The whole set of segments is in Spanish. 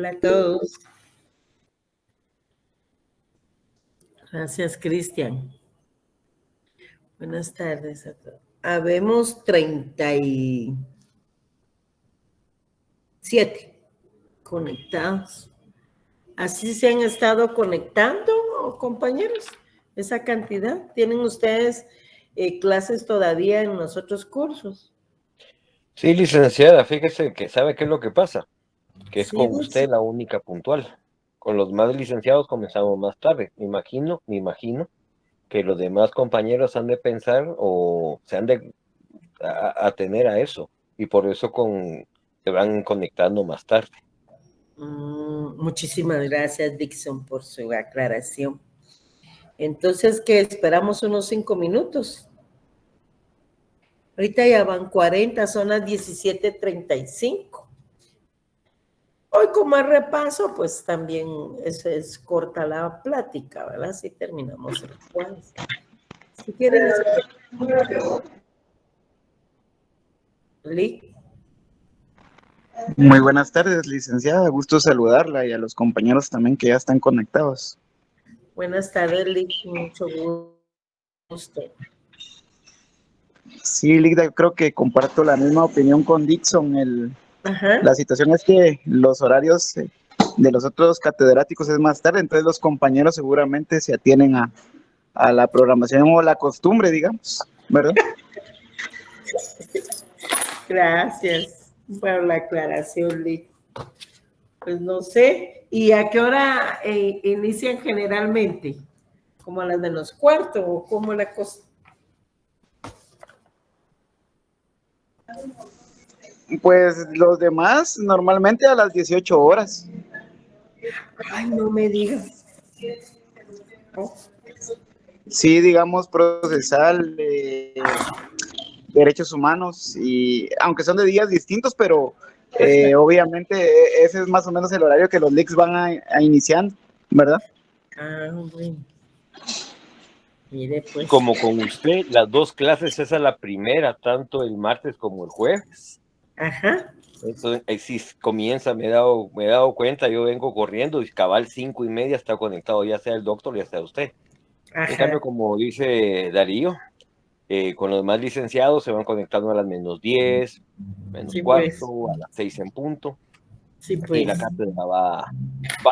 Hola a todos. Gracias, Cristian. Buenas tardes a todos. Habemos 37 conectados. ¿Así se han estado conectando, compañeros? ¿Esa cantidad? ¿Tienen ustedes clases todavía en los otros cursos? Sí, licenciada, fíjese que ¿sabe qué es lo que pasa? Que es Sí, con usted la única puntual. Con los más licenciados comenzamos más tarde. Me imagino que los demás compañeros han de pensar o se han de atener a eso. Y por eso se van conectando más tarde. Muchísimas gracias, Dixon, por su aclaración. Entonces, ¿qué? Esperamos unos 5 minutos. Ahorita ya van 40, son las 17:35. Hoy, como es repaso, pues también es corta la plática, ¿verdad? Así terminamos el jueves. Si quieren... Lick. Muy buenas tardes, licenciada. Gusto saludarla y a los compañeros también que ya están conectados. Buenas tardes, Lick. Mucho gusto. Sí, Ligda, creo que comparto la misma opinión con Dixon. Ajá. La situación es que los horarios de los otros catedráticos es más tarde, entonces los compañeros seguramente se atienen a la programación o la costumbre, digamos, ¿verdad? Gracias por la aclaración, Lick. Pues no sé. ¿Y a qué hora inician generalmente? ¿Como a las de los cuartos o como la cosa? Pues los demás normalmente a las 18 horas. Ay, no me digas. Oh. Sí, digamos, procesal, derechos humanos, y aunque son de días distintos, pero obviamente ese es más o menos el horario que los leaks van a iniciando, ¿verdad? Ah, bueno. Mire, pues. Como con usted, las dos clases, esa es la primera, tanto el martes como el jueves. Ajá. Entonces, ahí sí comienza, me he dado cuenta, yo vengo corriendo y cabal 5:30 está conectado, ya sea el doctor, ya sea usted. Ajá. En cambio, como dice Darío, con los más licenciados se van conectando a las -10, Sí, -4, pues. a las 6 en punto. Sí, Y pues. la cátedra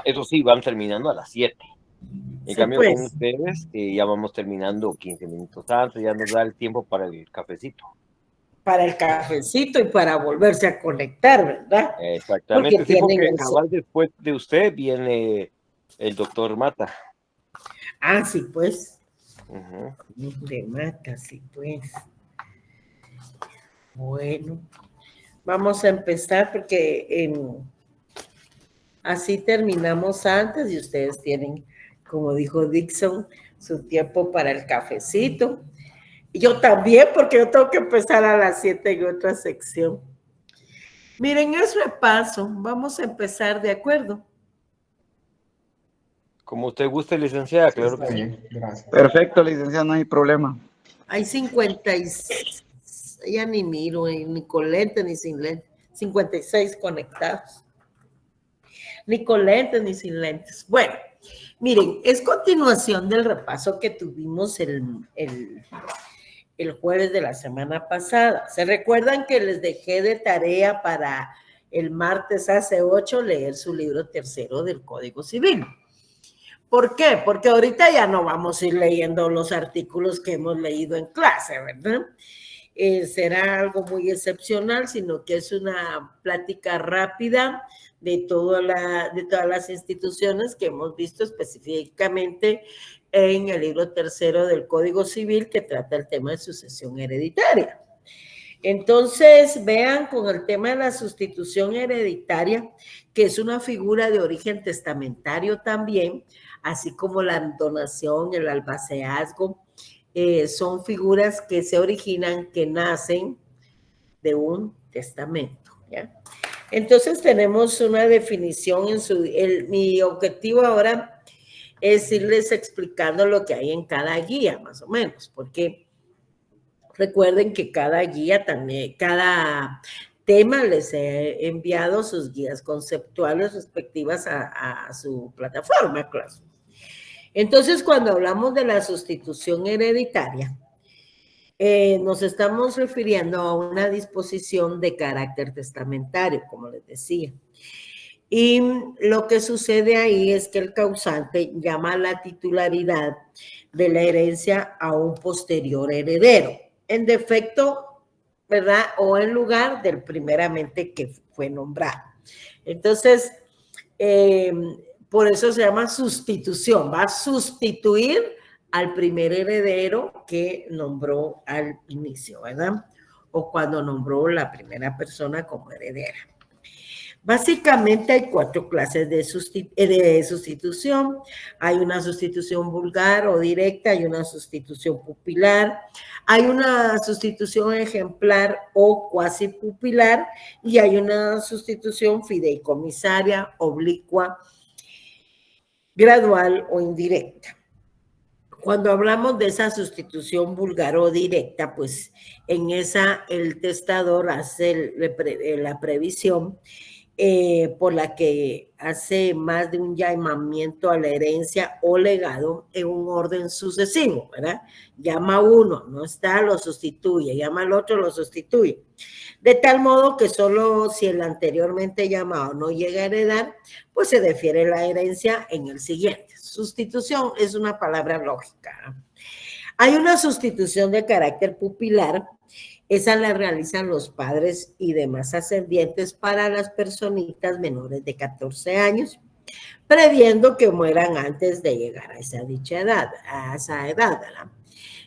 eso sí, van terminando a las 7. En Sí, cambio, con pues. ustedes ya vamos terminando 15 minutos antes, ya nos da el tiempo para el cafecito. Para el cafecito y para volverse a conectar, ¿verdad? Porque Exactamente, sí, tienen porque el... cabal después de usted viene el doctor Mata. Ah, sí, pues. Uh-huh. De Mata, sí, pues. Bueno, vamos a empezar porque así terminamos antes y ustedes tienen, como dijo Dixon, su tiempo para el cafecito. Yo también, porque yo tengo que empezar a las 7 en otra sección. Miren, es repaso. Vamos a empezar, ¿de acuerdo? Como usted guste, licenciada, Sí, claro está que sí. bien, gracias. Perfecto, licenciado, no hay problema. Hay 50 y... Ya ni miro, ni con lente ni sin lente. 56 conectados. Ni con lentes ni sin lentes. Bueno, miren, es continuación del repaso que tuvimos el jueves de la semana pasada. ¿Se recuerdan que les dejé de tarea para el martes hace 8 leer su libro tercero del Código Civil? ¿Por qué? Porque ahorita ya no vamos a ir leyendo los artículos que hemos leído en clase, ¿verdad? Será algo muy excepcional, sino que es una plática rápida de todas las instituciones que hemos visto específicamente en el libro tercero del Código Civil que trata el tema de sucesión hereditaria. Entonces, vean con el tema de la sustitución hereditaria, que es una figura de origen testamentario también, así como la donación, el albaceazgo, son figuras que se originan, que nacen de un testamento, ¿ya? Entonces tenemos una definición mi objetivo ahora es irles explicando lo que hay en cada guía, más o menos, porque recuerden que cada guía también, cada tema les he enviado sus guías conceptuales respectivas a su plataforma, claro. Entonces, cuando hablamos de la sustitución hereditaria, nos estamos refiriendo a una disposición de carácter testamentario, como les decía. Y lo que sucede ahí es que el causante llama la titularidad de la herencia a un posterior heredero, en defecto, ¿verdad? O en lugar del primeramente que fue nombrado. Entonces, por eso se llama sustitución, va a sustituir al primer heredero que nombró al inicio, ¿verdad? O cuando nombró la primera persona como heredera. Básicamente hay 4 clases de sustitución. Hay una sustitución vulgar o directa, hay una sustitución pupilar, hay una sustitución ejemplar o cuasi pupilar y hay una sustitución fideicomisaria, oblicua, gradual o indirecta. Cuando hablamos de esa sustitución vulgar o directa, pues en esa el testador hace la previsión por la que hace más de un llamamiento a la herencia o legado en un orden sucesivo, ¿verdad? Llama a uno, no está, lo sustituye, llama al otro, lo sustituye. De tal modo que solo si el anteriormente llamado no llega a heredar, pues se defiere la herencia en el siguiente. Sustitución es una palabra lógica. Hay una sustitución de carácter pupilar. Esa la realizan los padres y demás ascendientes para las personitas menores de 14 años, previendo que mueran antes de llegar a esa dicha edad, ¿verdad?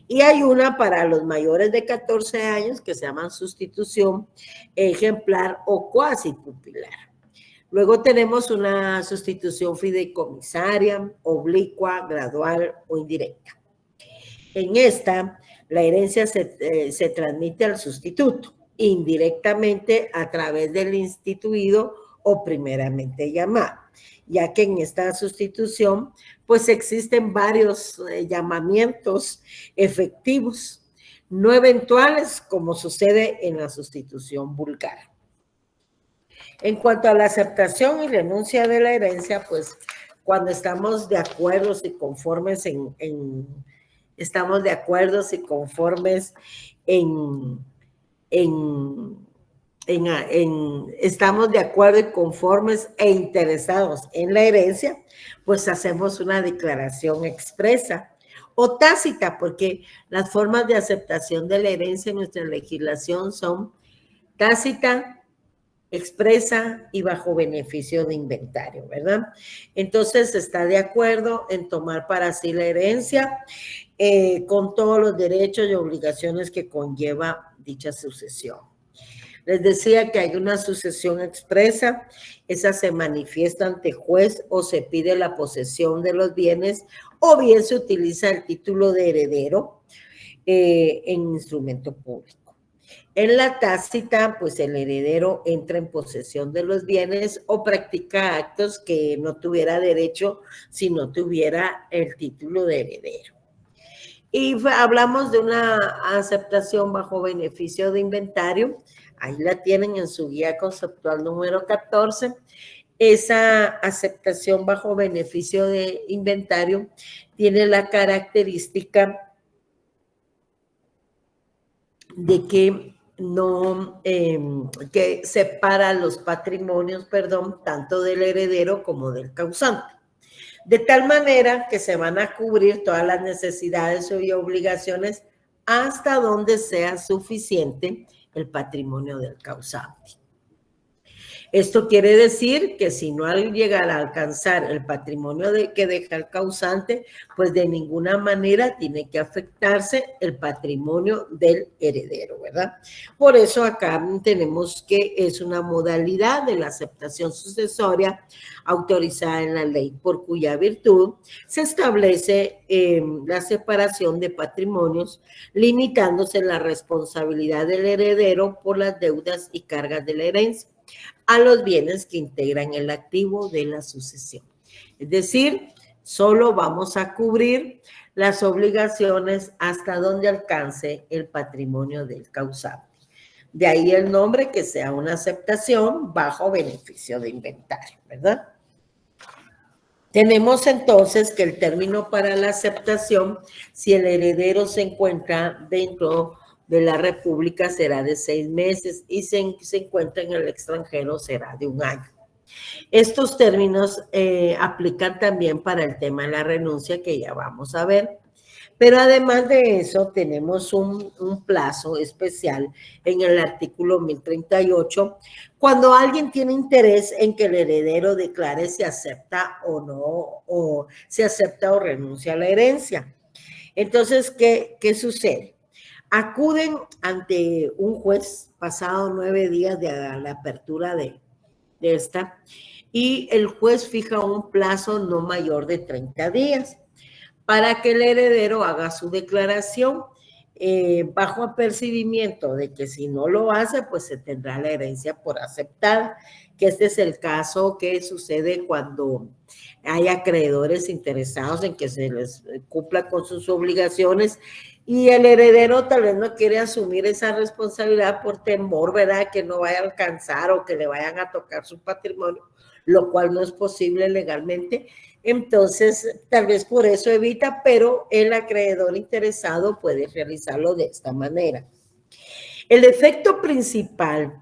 Y hay una para los mayores de 14 años que se llama sustitución ejemplar o cuasi pupilar. Luego tenemos una sustitución fideicomisaria, oblicua, gradual o indirecta. En esta, la herencia se transmite al sustituto, indirectamente a través del instituido o primeramente llamado, ya que en esta sustitución, pues existen varios llamamientos efectivos, no eventuales, como sucede en la sustitución vulgar. En cuanto a la aceptación y renuncia de la herencia, pues cuando estamos de acuerdo y conformes estamos de acuerdo y conformes estamos de acuerdo y conformes e interesados en la herencia, pues hacemos una declaración expresa o tácita, porque las formas de aceptación de la herencia en nuestra legislación son tácita, expresa y bajo beneficio de inventario, ¿verdad? Entonces está de acuerdo en tomar para sí la herencia con todos los derechos y obligaciones que conlleva dicha sucesión. Les decía que hay una sucesión expresa, esa se manifiesta ante juez o se pide la posesión de los bienes o bien se utiliza el título de heredero en instrumento público. En la tácita, pues el heredero entra en posesión de los bienes o practica actos que no tuviera derecho si no tuviera el título de heredero. Y hablamos de una aceptación bajo beneficio de inventario. Ahí la tienen en su guía conceptual número 14. Esa aceptación bajo beneficio de inventario tiene la característica de que no, que separa los patrimonios, tanto del heredero como del causante. De tal manera que se van a cubrir todas las necesidades y obligaciones hasta donde sea suficiente el patrimonio del causante. Esto quiere decir que si no llegara a alcanzar el patrimonio que deja el causante, pues de ninguna manera tiene que afectarse el patrimonio del heredero, ¿verdad? Por eso acá tenemos que es una modalidad de la aceptación sucesoria autorizada en la ley, por cuya virtud se establece la separación de patrimonios, limitándose la responsabilidad del heredero por las deudas y cargas de la herencia a los bienes que integran el activo de la sucesión. Es decir, solo vamos a cubrir las obligaciones hasta donde alcance el patrimonio del causante. De ahí el nombre, que sea una aceptación bajo beneficio de inventario, ¿verdad? Tenemos entonces que el término para la aceptación, si el heredero se encuentra dentro de la República, será de 6 meses y si se encuentra en el extranjero será de 1 año. Estos términos aplican también para el tema de la renuncia, que ya vamos a ver. Pero además de eso, tenemos un plazo especial en el artículo 1038, cuando alguien tiene interés en que el heredero declare si acepta o no, o si acepta o renuncia a la herencia. Entonces, ¿qué sucede? Acuden ante un juez pasado 9 días de la apertura de esta, y el juez fija un plazo no mayor de 30 días para que el heredero haga su declaración, bajo apercibimiento de que si no lo hace, pues se tendrá la herencia por aceptada, que este es el caso que sucede cuando hay acreedores interesados en que se les cumpla con sus obligaciones y el heredero tal vez no quiere asumir esa responsabilidad por temor, ¿verdad?, que no vaya a alcanzar o que le vayan a tocar su patrimonio, lo cual no es posible legalmente. Entonces, tal vez por eso evita, pero el acreedor interesado puede realizarlo de esta manera. El efecto principal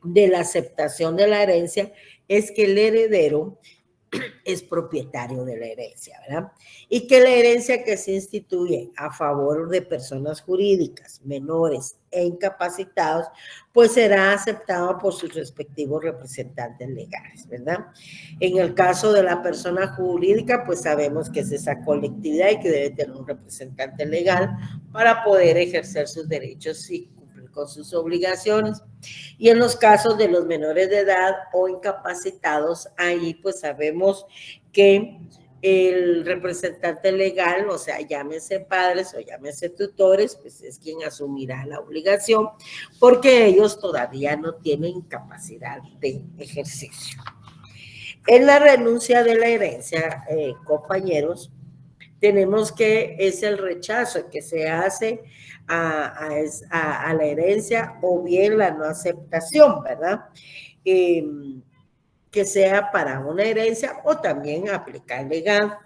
de la aceptación de la herencia es que el heredero es propietario de la herencia, ¿verdad? Y que la herencia que se instituye a favor de personas jurídicas, menores e incapacitados, pues será aceptada por sus respectivos representantes legales, ¿verdad? En el caso de la persona jurídica, pues sabemos que es esa colectividad y que debe tener un representante legal para poder ejercer sus derechos y cumplir con sus obligaciones. Y en los casos de los menores de edad o incapacitados, ahí pues sabemos que el representante legal, o sea, llámese padres o llámese tutores, pues es quien asumirá la obligación porque ellos todavía no tienen capacidad de ejercicio. En la renuncia de la herencia, compañeros, tenemos que es el rechazo que se hace a la herencia o bien la no aceptación, ¿verdad? Que sea para una herencia o también aplicar legal.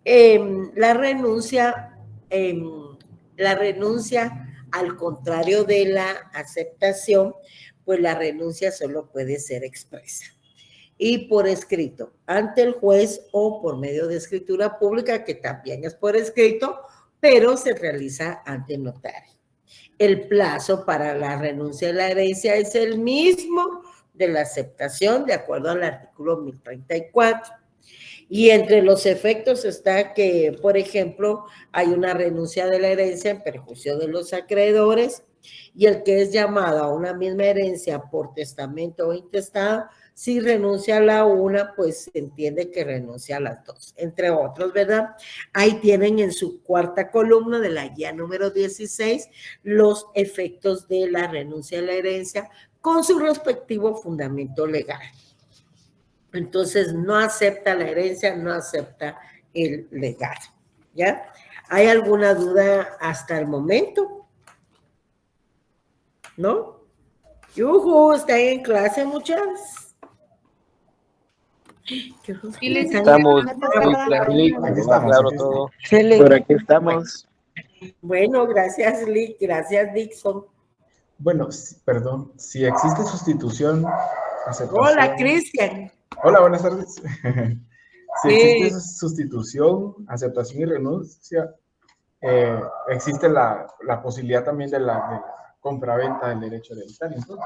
La renuncia, al contrario de la aceptación, pues la renuncia solo puede ser expresa y por escrito, ante el juez o por medio de escritura pública, que también es por escrito, pero se realiza ante notario. El plazo para la renuncia de la herencia es el mismo de la aceptación, de acuerdo al artículo 1034. Y entre los efectos está que, por ejemplo, hay una renuncia de la herencia en perjuicio de los acreedores y el que es llamado a una misma herencia por testamento o intestado, si renuncia a la una, pues se entiende que renuncia a las dos, entre otros, ¿verdad? Ahí tienen en su cuarta columna de la guía número 16 los efectos de la renuncia a la herencia con su respectivo fundamento legal. Entonces, no acepta la herencia, no acepta el legado, ¿ya? ¿Hay alguna duda hasta el momento? ¿No? ¡Yujú! ¿Están en clase, muchas? Estamos muy claro todo. Por aquí estamos. Bueno, gracias, Lick. Gracias, Dixon. Bueno, perdón, si existe sustitución, aceptación... Hola, Cristian. Hola, buenas tardes. Si existe sustitución, aceptación y renuncia, existe la posibilidad también de la compraventa del derecho hereditario. Entonces,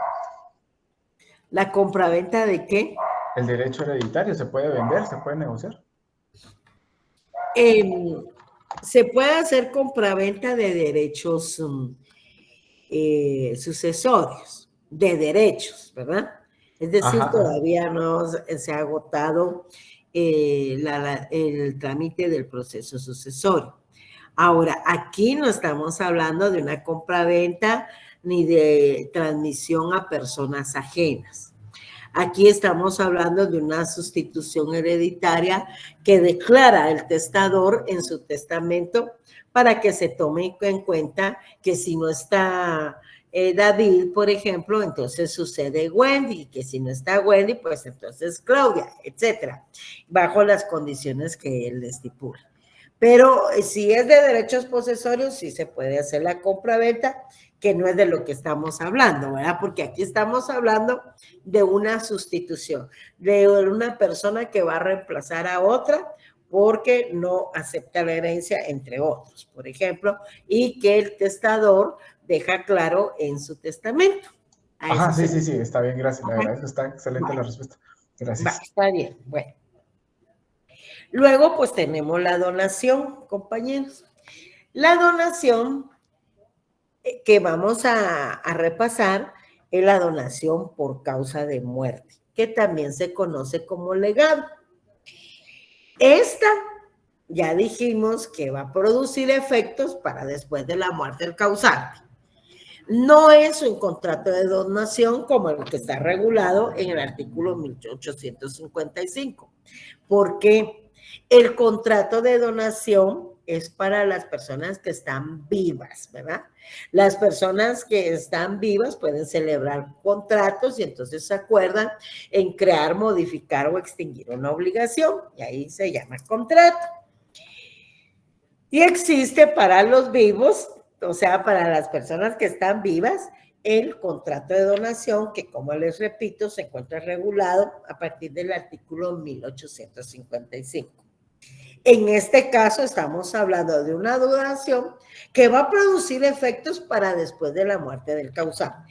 ¿la compraventa de qué? El derecho hereditario se puede vender, se puede negociar. Se puede hacer compraventa de derechos sucesorios, de derechos, ¿verdad? Es decir, todavía no se ha agotado el trámite del proceso sucesorio. Ahora, aquí no estamos hablando de una compraventa ni de transmisión a personas ajenas. Aquí estamos hablando de una sustitución hereditaria que declara el testador en su testamento para que se tome en cuenta que si no está David, por ejemplo, entonces sucede Wendy, que si no está Wendy, pues entonces Claudia, etcétera, bajo las condiciones que él estipula. Pero si es de derechos posesorios, sí se puede hacer la compra-venta, que no es de lo que estamos hablando, ¿verdad? Porque aquí estamos hablando de una sustitución, de una persona que va a reemplazar a otra porque no acepta la herencia, entre otros, por ejemplo, y que el testador deja claro en su testamento. Ajá, sí, está bien, gracias, le agradezco, está excelente vale. La respuesta. Gracias. Está bien, bueno. Luego, pues tenemos la donación, compañeros. La donación que vamos a repasar es la donación por causa de muerte, que también se conoce como legado. Esta, ya dijimos que va a producir efectos para después de la muerte del causante. No es un contrato de donación como el que está regulado en el artículo 1855, porque el contrato de donación es para las personas que están vivas, ¿verdad? Las personas que están vivas pueden celebrar contratos y entonces se acuerdan en crear, modificar o extinguir una obligación, y ahí se llama contrato. Y existe para los vivos, o sea, para las personas que están vivas, el contrato de donación, que como les repito, se encuentra regulado a partir del artículo 1855. En este caso estamos hablando de una donación que va a producir efectos para después de la muerte del causante.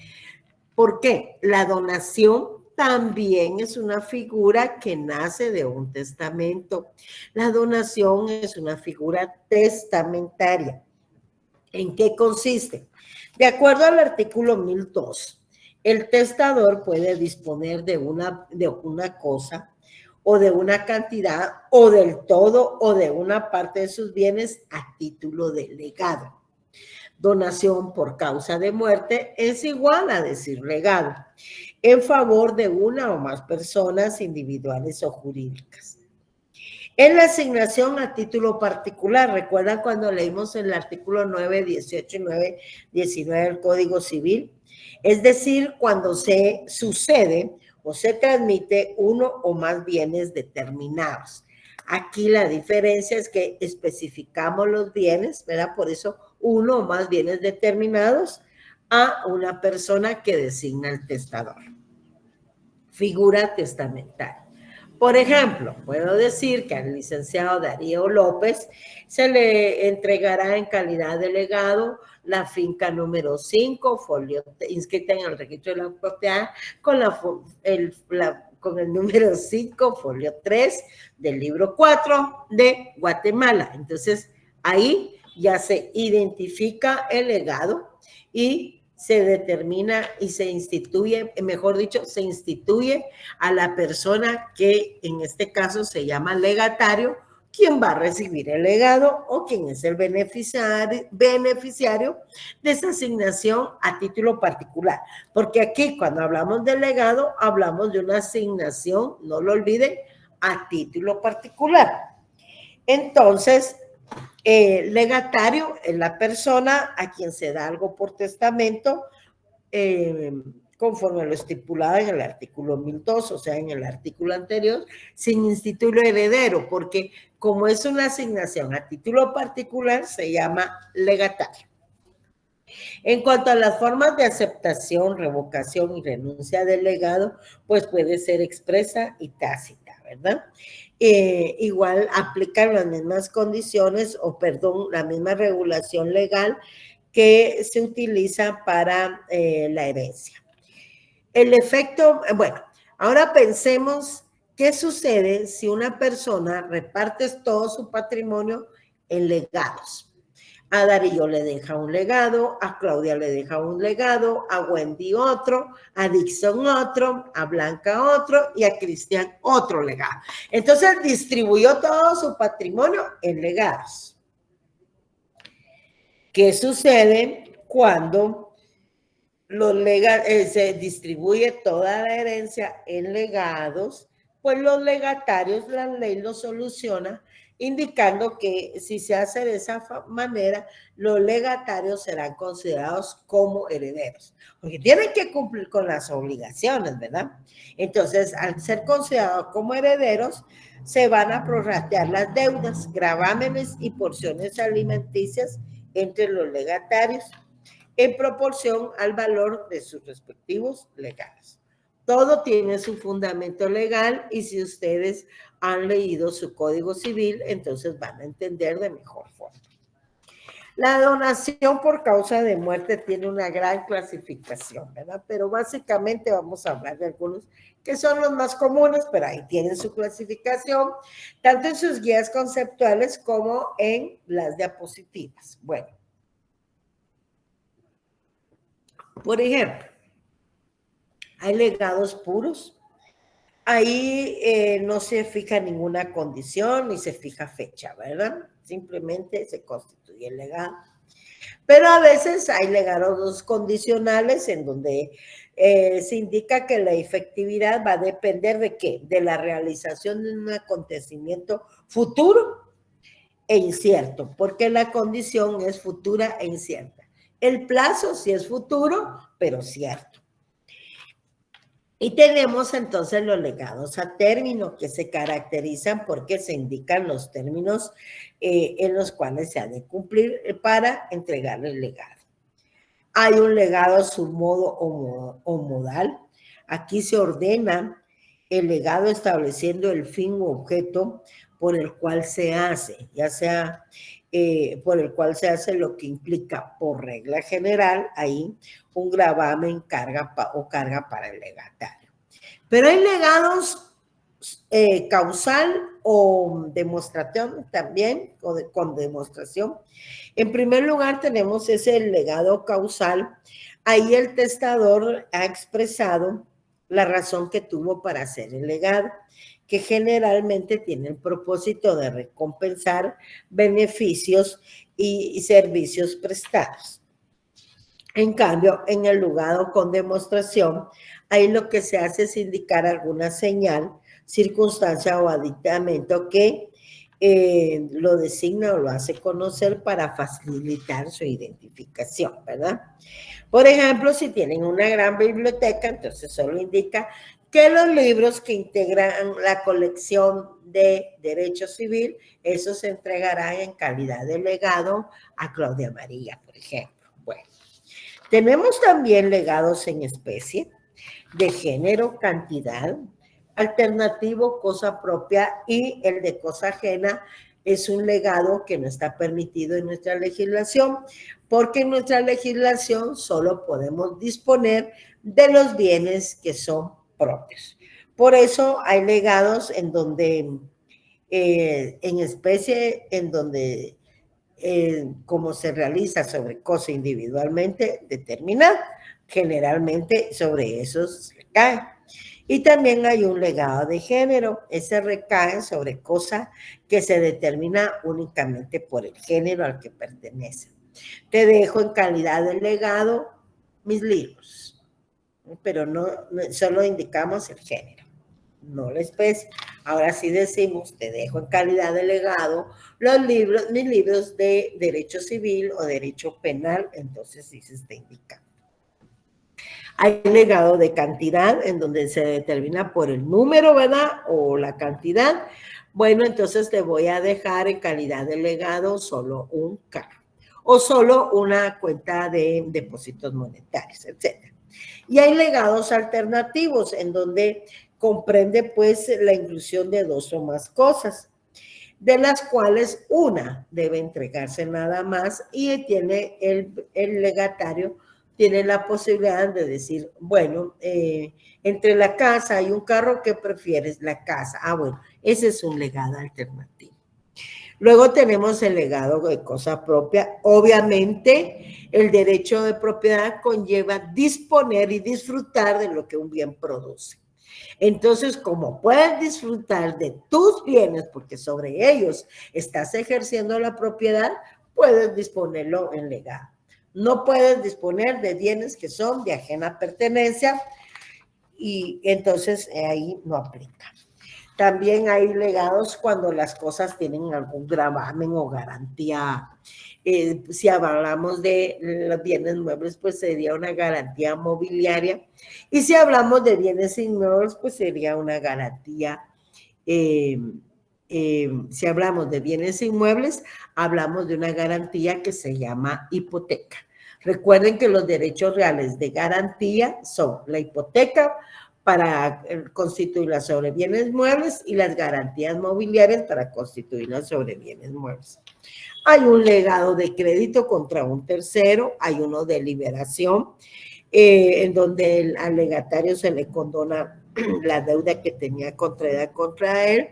¿Por qué? La donación también es una figura que nace de un testamento. La donación es una figura testamentaria. ¿En qué consiste? De acuerdo al artículo 1002, el testador puede disponer de una cosa o de una cantidad o del todo o de una parte de sus bienes a título de legado. Donación por causa de muerte es igual a decir legado, en favor de una o más personas individuales o jurídicas. En la asignación a título particular, ¿recuerdan cuando leímos el artículo 9, 18 y 9, 19 del Código Civil? Es decir, cuando se sucede o se transmite uno o más bienes determinados. Aquí la diferencia es que especificamos los bienes, ¿verdad? Por eso uno o más bienes determinados a una persona que designa el testador. Figura testamentaria. Por ejemplo, puedo decir que al licenciado Darío López se le entregará en calidad de legado la finca número 5, folio, inscrita en el registro de la propiedad, con el número 5, folio 3 del libro 4 de Guatemala. Entonces, ahí ya se identifica el legado y se determina y se instituye, mejor dicho, se instituye a la persona que en este caso se llama legatario, quien va a recibir el legado o quien es el beneficiario de esa asignación a título particular. Porque aquí cuando hablamos de legado, hablamos de una asignación, no lo olviden, a título particular. Entonces, legatario es la persona a quien se da algo por testamento, conforme a lo estipulado en el artículo 1002, o sea, en el artículo anterior, sin instituto heredero, porque como es una asignación a título particular, se llama legatario. En cuanto a las formas de aceptación, revocación y renuncia del legado, pues puede ser expresa y tácita, ¿verdad? Igual aplican las mismas condiciones la misma regulación legal que se utiliza para la herencia. El efecto, bueno, ahora pensemos qué sucede si una persona reparte todo su patrimonio en legados. A Darío le deja un legado, a Claudia le deja un legado, a Wendy otro, a Dixon otro, a Blanca otro y a Cristian otro legado. Entonces distribuyó todo su patrimonio en legados. ¿Qué sucede cuando se distribuye toda la herencia en legados? pues los legatarios, la ley lo soluciona indicando que si se hace de esa manera, los legatarios serán considerados como herederos, porque tienen que cumplir con las obligaciones, ¿verdad? Entonces, al ser considerados como herederos, se van a prorratear las deudas, gravámenes y porciones alimenticias entre los legatarios en proporción al valor de sus respectivos legados. Todo tiene su fundamento legal y si ustedes han leído su Código Civil, entonces van a entender de mejor forma. La donación por causa de muerte tiene una gran clasificación, ¿verdad? Pero básicamente vamos a hablar de algunos que son los más comunes, pero ahí tienen su clasificación, tanto en sus guías conceptuales como en las diapositivas. Bueno, por ejemplo, hay legados puros. Ahí no se fija ninguna condición ni se fija fecha, ¿verdad? Simplemente se constituye el legado. Pero a veces hay legados condicionales en donde se indica que la efectividad va a depender de ¿qué? De la realización de un acontecimiento futuro e incierto, porque la condición es futura e incierta. El plazo sí es futuro, pero cierto. Y tenemos entonces los legados a término que se caracterizan porque se indican los términos en los cuales se ha de cumplir para entregar el legado. Hay un legado submodo o modal. Aquí se ordena el legado estableciendo el fin u objeto por el cual se hace, ya sea por el cual se hace lo que implica por regla general ahí un gravamen carga para el legatario. Pero hay legados causal o demostración también, con demostración. En primer lugar tenemos ese legado causal. Ahí el testador ha expresado la razón que tuvo para hacer el legado, que generalmente tiene el propósito de recompensar beneficios y servicios prestados. En cambio, en el legado con demostración, ahí lo que se hace es indicar alguna señal, circunstancia o aditamento que lo designa o lo hace conocer para facilitar su identificación, ¿verdad? Por ejemplo, si tienen una gran biblioteca, entonces solo indica que los libros que integran la colección de derecho civil, esos se entregarán en calidad de legado a Claudia María, por ejemplo. Bueno, tenemos también legados en especie, de género, cantidad, alternativo, cosa propia, y el de cosa ajena es un legado que no está permitido en nuestra legislación, porque en nuestra legislación solo podemos disponer de los bienes que son propios. Por eso hay legados en donde, en especie, en donde, como se realiza sobre cosa individualmente determinada, generalmente sobre esos recae. Y también hay un legado de género, ese recae sobre cosa que se determina únicamente por el género al que pertenece. Te dejo en calidad de legado mis libros, pero no solo indicamos el género, no la especie. Ahora sí decimos, te dejo en calidad de legado los libros, mis libros de derecho civil o derecho penal, entonces sí se está indicando. Hay legado de cantidad, en donde se determina por el número, ¿verdad? O la cantidad. Bueno, entonces te voy a dejar en calidad de legado solo un carro o solo una cuenta de depósitos monetarios, etc. Y hay legados alternativos, en donde comprende, pues, la inclusión de dos o más cosas, de las cuales una debe entregarse nada más y tiene el legatario tiene la posibilidad de decir, bueno, entre la casa y un carro, ¿qué prefieres? La casa. Ah, bueno, ese es un legado alternativo. Luego tenemos el legado de cosa propia. Obviamente, el derecho de propiedad conlleva disponer y disfrutar de lo que un bien produce. Entonces, como puedes disfrutar de tus bienes, porque sobre ellos estás ejerciendo la propiedad, puedes disponerlo en legado. No puedes disponer de bienes que son de ajena pertenencia y entonces ahí no aplica. También hay legados cuando las cosas tienen algún gravamen o garantía. Si hablamos de los bienes muebles, pues sería una garantía mobiliaria. Y si hablamos de bienes inmuebles, pues sería una garantía. Si hablamos de bienes inmuebles, hablamos de una garantía que se llama hipoteca. Recuerden que los derechos reales de garantía son la hipoteca para constituirlas sobre bienes muebles y las garantías mobiliarias para constituirlas sobre bienes muebles. Hay un legado de crédito contra un tercero, hay uno de liberación, en donde al legatario se le condona la deuda que tenía contraída contra él.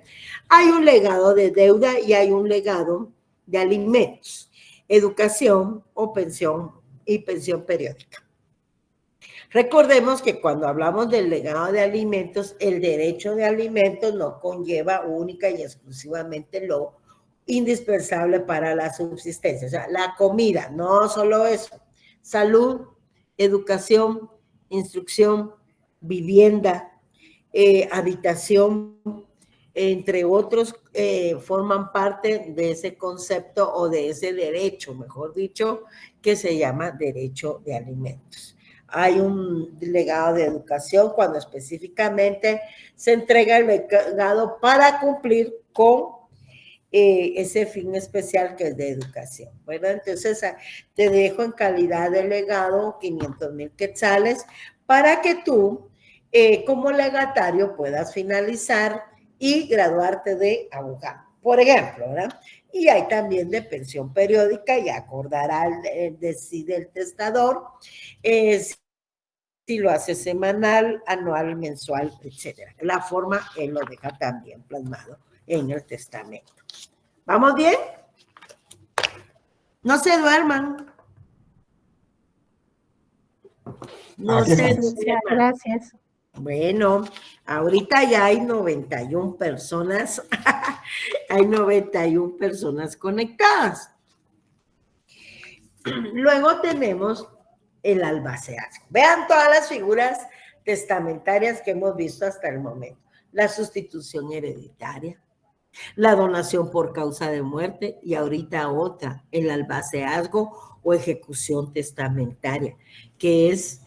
Hay un legado de deuda y hay un legado de alimentos, educación o pensión y pensión periódica. Recordemos que cuando hablamos del legado de alimentos, el derecho de alimentos no conlleva única y exclusivamente lo indispensable para la subsistencia, o sea, la comida, no solo eso, salud, educación, instrucción, vivienda, habitación, entre otros, forman parte de ese concepto o de ese derecho, mejor dicho, que se llama derecho de alimentos. Hay un legado de educación cuando específicamente se entrega el legado para cumplir con ese fin especial que es de educación. Bueno, entonces te dejo en calidad de legado 500,000 quetzales para que tú, como legatario, puedas finalizar y graduarte de abogado, por ejemplo, ¿verdad? Y hay también de pensión periódica, y acordará decide el testador, si lo hace semanal, anual, mensual, etcétera. La forma él lo deja también plasmado en el testamento. ¿Vamos bien? No se duerman. No se duerman. Gracias. Bueno, ahorita ya hay 91 personas. Hay 91 personas conectadas. Luego tenemos el albaceazgo. Vean todas las figuras testamentarias que hemos visto hasta el momento. La sustitución hereditaria, la donación por causa de muerte y ahorita otra, el albaceazgo o ejecución testamentaria, que es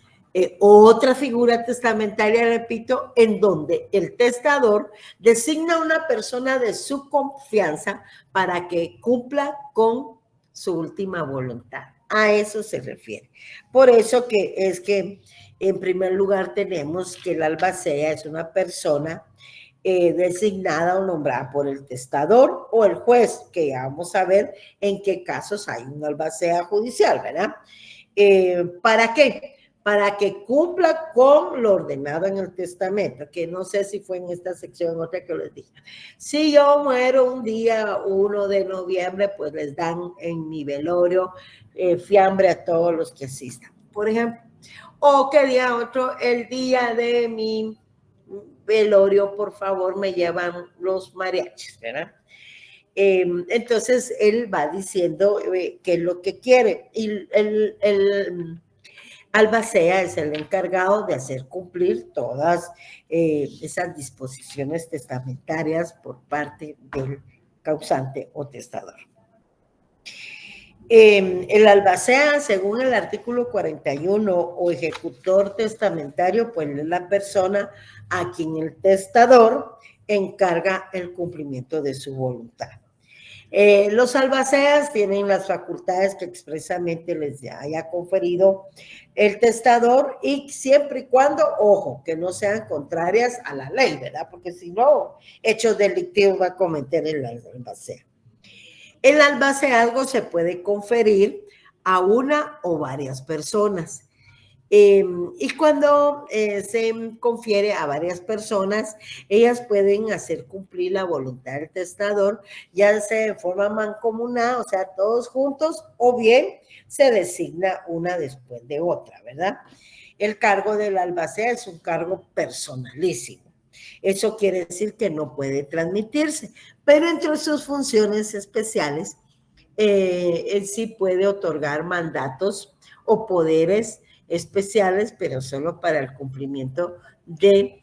otra figura testamentaria, repito, en donde el testador designa a una persona de su confianza para que cumpla con su última voluntad. A eso se refiere. Por eso que es que en primer lugar tenemos que el albacea es una persona designada o nombrada por el testador o el juez, que ya vamos a ver en qué casos hay un albacea judicial, ¿verdad? ¿Para qué? Para que cumpla con lo ordenado en el testamento, que no sé si fue en esta sección o otra que les dije. Si yo muero un día 1 de noviembre, pues les dan en mi velorio fiambre a todos los que asistan, por ejemplo. O que día otro, el día de mi velorio, por favor, me llevan los mariachis, ¿verdad? Entonces, él va diciendo qué es lo que quiere. Y el albacea es el encargado de hacer cumplir todas esas disposiciones testamentarias por parte del causante o testador. El albacea, según el artículo 41 o ejecutor testamentario, pues es la persona a quien el testador encarga el cumplimiento de su voluntad. Los albaceas tienen las facultades que expresamente les haya conferido el testador y siempre y cuando, ojo, que no sean contrarias a la ley, ¿verdad? Porque si no, hechos delictivos va a cometer el albacea. El albaceazgo se puede conferir a una o varias personas. Y cuando se confiere a varias personas, ellas pueden hacer cumplir la voluntad del testador, ya sea en forma mancomunada, o sea, todos juntos, o bien se designa una después de otra, ¿verdad? El cargo del albacea es un cargo personalísimo. Eso quiere decir que no puede transmitirse, pero entre sus funciones especiales, él sí puede otorgar mandatos o poderes especiales, pero solo para el cumplimiento de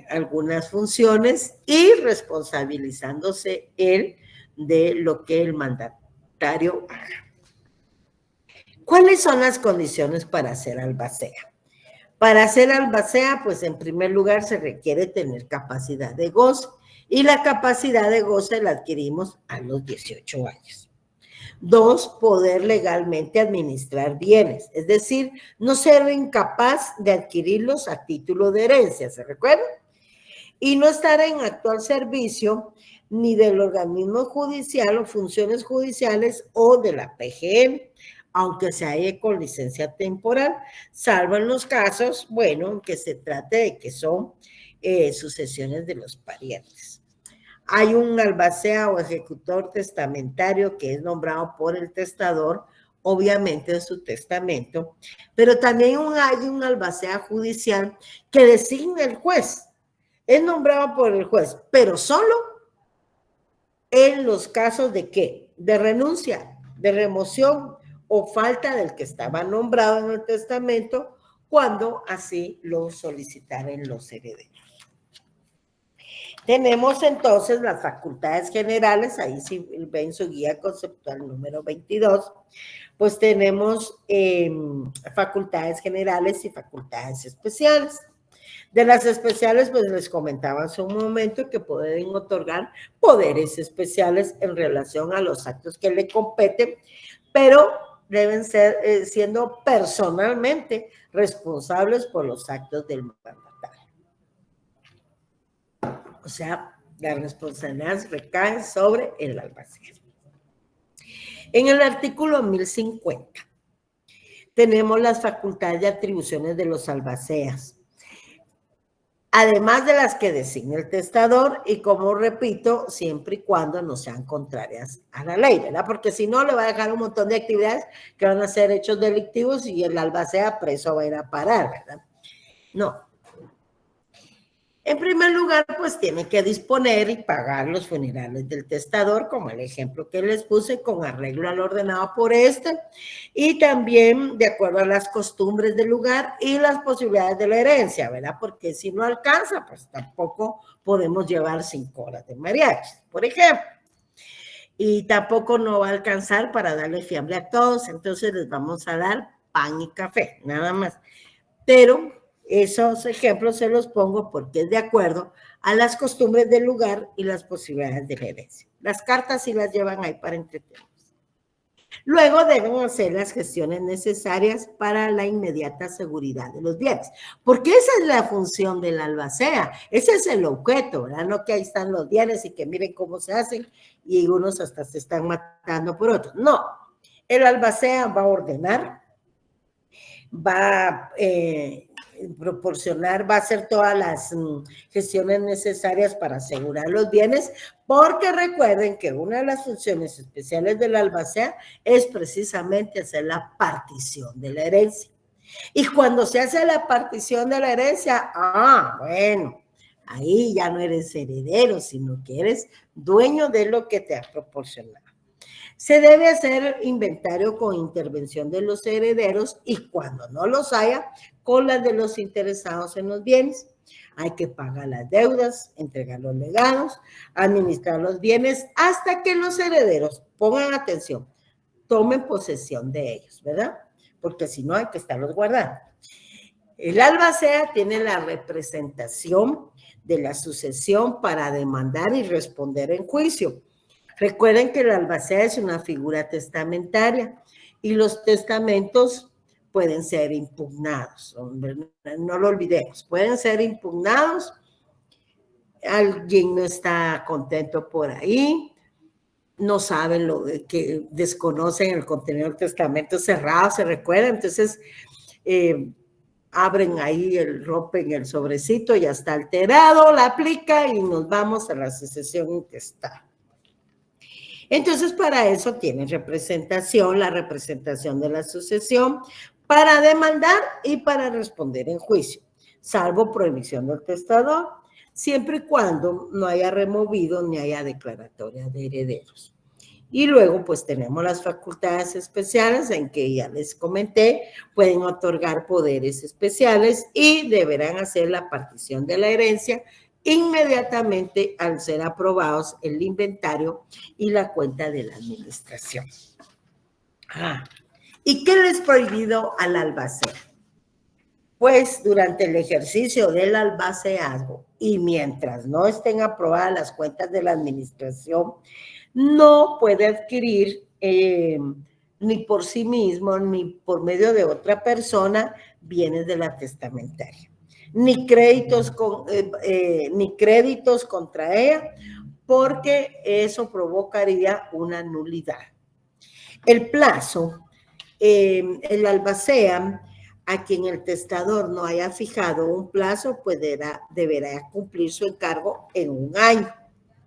algunas funciones y responsabilizándose él de lo que el mandatario haga. ¿Cuáles son las condiciones para ser albacea? Para ser albacea, pues en primer lugar se requiere tener capacidad de goce y la capacidad de goce la adquirimos a los 18 años. 2, poder legalmente administrar bienes, es decir, no ser incapaz de adquirirlos a título de herencia, ¿se recuerdan? Y no estar en actual servicio ni del organismo judicial o funciones judiciales o de la PGM, aunque se halle con licencia temporal, salvo en los casos, bueno, que se trate de que son sucesiones de los parientes. Hay un albacea o ejecutor testamentario que es nombrado por el testador, obviamente en su testamento, pero también hay un albacea judicial que designa el juez. Es nombrado por el juez, pero solo en los casos de ¿qué? De renuncia, de remoción o falta del que estaba nombrado en el testamento cuando así lo solicitaren los herederos. Tenemos entonces las facultades generales, ahí sí ven su guía conceptual número 22, pues tenemos facultades generales y facultades especiales. De las especiales, pues les comentaba hace un momento que pueden otorgar poderes especiales en relación a los actos que le competen, pero deben ser siendo personalmente responsables por los actos del mandatario. O sea, la responsabilidad recae sobre el albacea. En el artículo 1050 tenemos las facultades de atribuciones de los albaceas, además de las que designa el testador y, como repito, siempre y cuando no sean contrarias a la ley, ¿verdad? Porque si no, le va a dejar un montón de actividades que van a ser hechos delictivos y el albacea preso va a ir a parar, ¿verdad? No. En primer lugar, pues tiene que disponer y pagar los funerales del testador, como el ejemplo que les puse, con arreglo al ordenado por este, y también de acuerdo a las costumbres del lugar y las posibilidades de la herencia, ¿verdad? Porque si no alcanza, pues tampoco podemos llevar 5 horas de mariachi, por ejemplo. Y tampoco no va a alcanzar para darle fiambre a todos, entonces les vamos a dar pan y café, nada más. Pero esos ejemplos se los pongo porque es de acuerdo a las costumbres del lugar y las posibilidades de la herencia. Las cartas sí las llevan ahí para entretenerse. Luego deben hacer las gestiones necesarias para la inmediata seguridad de los bienes, porque esa es la función del albacea, ese es el objeto, ¿verdad? No que ahí están los bienes y que miren cómo se hacen y unos hasta se están matando por otros. No, el albacea va a ordenar, va a proporcionar, va a hacer todas las gestiones necesarias para asegurar los bienes, porque recuerden que una de las funciones especiales del albacea es precisamente hacer la partición de la herencia. Y cuando se hace la partición de la herencia, bueno, ahí ya no eres heredero, sino que eres dueño de lo que te ha proporcionado. Se debe hacer inventario con intervención de los herederos y cuando no los haya, con las de los interesados en los bienes. Hay que pagar las deudas, entregar los legados, administrar los bienes hasta que los herederos, pongan atención, tomen posesión de ellos, ¿verdad? Porque si no hay que estarlos guardando. El albacea tiene la representación de la sucesión para demandar y responder en juicio. Recuerden que el albacea es una figura testamentaria y los testamentos pueden ser impugnados. No lo olvidemos, pueden ser impugnados. Alguien no está contento por ahí, no saben lo que desconocen el contenido del testamento cerrado, ¿se recuerdan? Entonces, abren ahí, rompen el sobrecito, ya está alterado, la aplica y nos vamos a la sucesión intestada. Entonces, para eso tienen representación, la representación de la sucesión, para demandar y para responder en juicio, salvo prohibición del testador, siempre y cuando no haya removido ni haya declaratoria de herederos. Y luego, pues tenemos las facultades especiales en que ya les comenté, pueden otorgar poderes especiales y deberán hacer la partición de la herencia inmediatamente al ser aprobados el inventario y la cuenta de la administración. ¿Y qué les prohibido al albacea? Pues durante el ejercicio del albaceazgo y mientras no estén aprobadas las cuentas de la administración, no puede adquirir ni por sí mismo ni por medio de otra persona bienes de la testamentaria, ni créditos contra ella, porque eso provocaría una nulidad. El plazo, el albacea, a quien el testador no haya fijado un plazo, pues deberá cumplir su encargo en 1 año,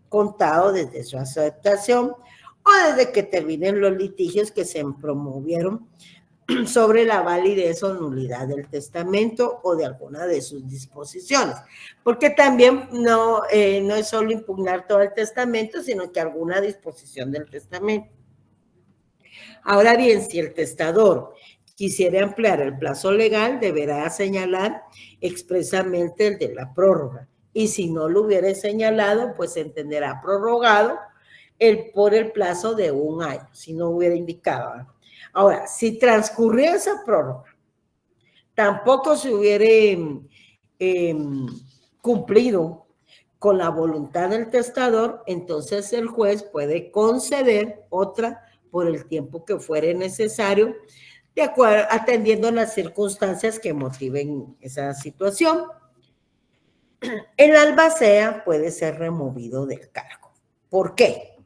contado desde su aceptación o desde que terminen los litigios que se promovieron sobre la validez o nulidad del testamento o de alguna de sus disposiciones. Porque también no es solo impugnar todo el testamento, sino que alguna disposición del testamento. Ahora bien, si el testador quisiera ampliar el plazo legal, deberá señalar expresamente el de la prórroga. Y si no lo hubiera señalado, pues entenderá prorrogado por el plazo de 1 año, si no hubiera indicado. Ahora, si transcurría esa prórroga, tampoco se hubiera cumplido con la voluntad del testador, entonces el juez puede conceder otra por el tiempo que fuere necesario, de acuerdo, atendiendo las circunstancias que motiven esa situación. El albacea puede ser removido del cargo. ¿Por qué?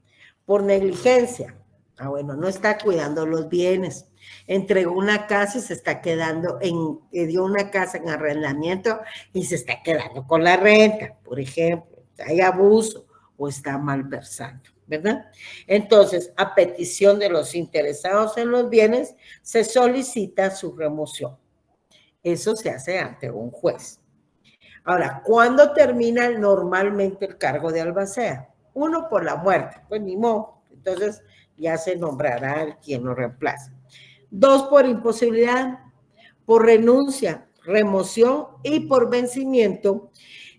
Por negligencia. Bueno, no está cuidando los bienes. Entregó una casa y se está quedando dio una casa en arrendamiento y se está quedando con la renta, por ejemplo. Hay abuso o está malversando, ¿verdad? Entonces, a petición de los interesados en los bienes, se solicita su remoción. Eso se hace ante un juez. Ahora, ¿cuándo termina normalmente el cargo de albacea? 1, por la muerte, pues ni modo. Entonces, ya se nombrará el quien lo reemplaza. 2, por imposibilidad, por renuncia, remoción y por vencimiento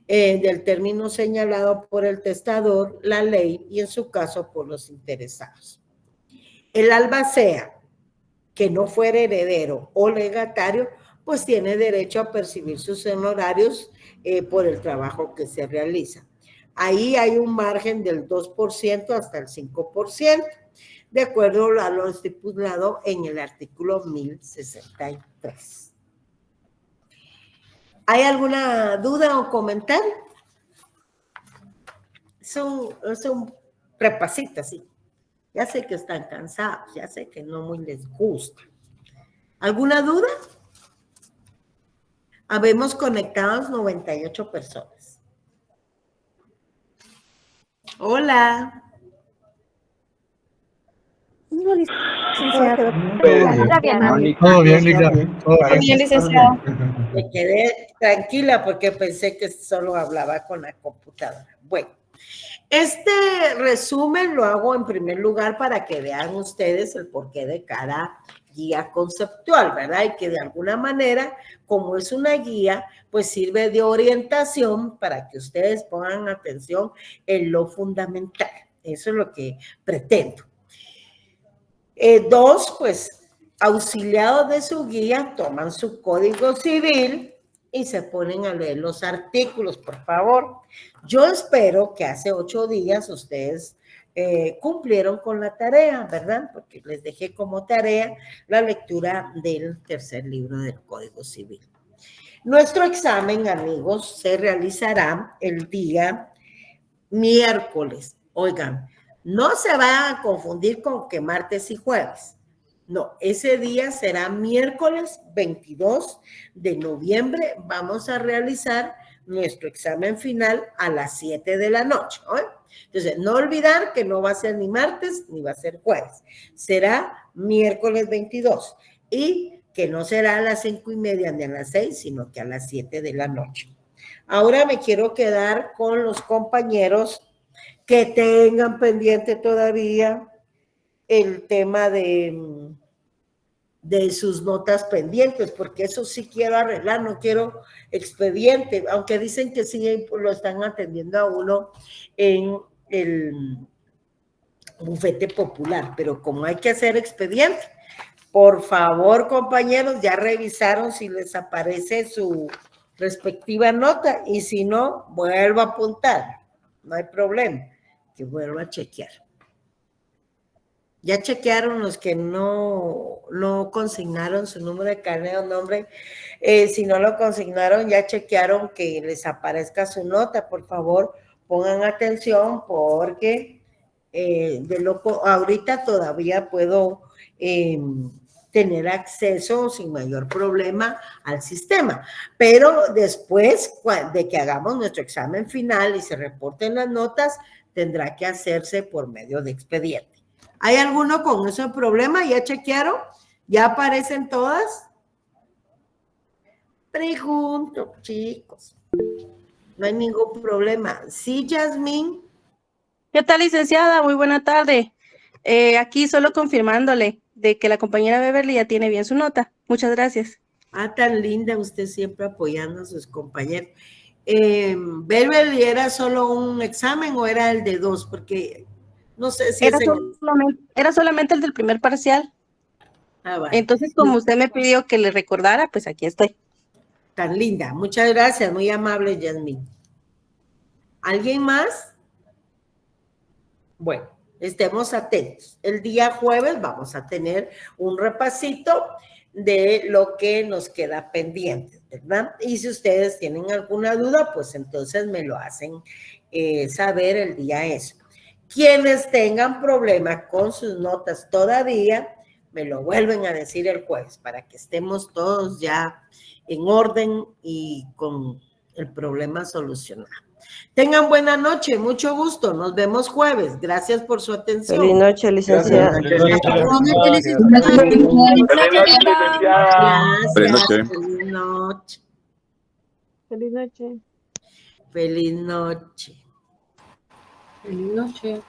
del término señalado por el testador, la ley y en su caso por los interesados. El albacea que no fuera heredero o legatario, pues tiene derecho a percibir sus honorarios por el trabajo que se realiza. Ahí hay un margen del 2% hasta el 5%, de acuerdo a lo estipulado en el artículo 1063. ¿Hay alguna duda o comentario? Es un repasito, sí. Ya sé que están cansados, ya sé que no muy les gusta. ¿Alguna duda? Habemos conectados 98 personas. Hola. No, licenciada. Todo bien, Lica. Todo bien, licenciada. Me quedé tranquila porque pensé que solo hablaba con la computadora. Bueno, este resumen lo hago en primer lugar para que vean ustedes el porqué de cada guía conceptual, ¿verdad? Y que de alguna manera, como es una guía, pues sirve de orientación para que ustedes pongan atención en lo fundamental. Eso es lo que pretendo. 2, pues, auxiliados de su guía, toman su código civil y se ponen a leer los artículos, por favor. Yo espero que hace 8 días ustedes cumplieron con la tarea, ¿verdad? Porque les dejé como tarea la lectura del 3er libro del Código Civil. Nuestro examen, amigos, se realizará el día miércoles. Oigan, no se vayan a confundir con que martes y jueves. No, ese día será miércoles 22 de noviembre. Vamos a realizar nuestro examen final a las 7 de la noche. ¿Eh? Entonces, no olvidar que no va a ser ni martes ni va a ser jueves. Será miércoles 22 y que no será a las 5:30 ni a las 6, sino que a las 7 de la noche. Ahora me quiero quedar con los compañeros que tengan pendiente todavía el tema de sus notas pendientes, porque eso sí quiero arreglar, no quiero expediente, aunque dicen que sí lo están atendiendo a uno en el bufete popular, pero como hay que hacer expediente, por favor, compañeros, ya revisaron si les aparece su respectiva nota y si no, vuelvo a apuntar, no hay problema, que vuelva a chequear. Ya chequearon los que no consignaron su número de carnet o nombre. Si no lo consignaron, ya chequearon que les aparezca su nota. Por favor, pongan atención porque ahorita todavía puedo tener acceso sin mayor problema al sistema. Pero después de que hagamos nuestro examen final y se reporten las notas, tendrá que hacerse por medio de expediente. ¿Hay alguno con ese problema? ¿Ya chequearon? ¿Ya aparecen todas? Pregunto, chicos. No hay ningún problema. ¿Sí, Yasmín? ¿Qué tal, licenciada? Muy buena tarde. Aquí solo confirmándole de que la compañera Beverly ya tiene bien su nota. Muchas gracias. Ah, tan linda, usted siempre apoyando a sus compañeros. ¿Beverly era solo un examen o era el de 2? Porque no sé si Era solamente el del primer parcial. Ah, vale. Entonces, como usted me pidió que le recordara, pues aquí estoy. Tan linda. Muchas gracias, muy amable, Yasmín. ¿Alguien más? Bueno, estemos atentos. El día jueves vamos a tener un repasito de lo que nos queda pendiente, ¿verdad? Y si ustedes tienen alguna duda, pues entonces me lo hacen saber el día eso. Quienes tengan problemas con sus notas todavía, me lo vuelven a decir el jueves para que estemos todos ya en orden y con el problema solucionado. Tengan buena noche, mucho gusto. Nos vemos jueves. Gracias por su atención. Feliz noche, licenciada. Gracias. Feliz noche. Feliz noche. Feliz noche. Feliz noche.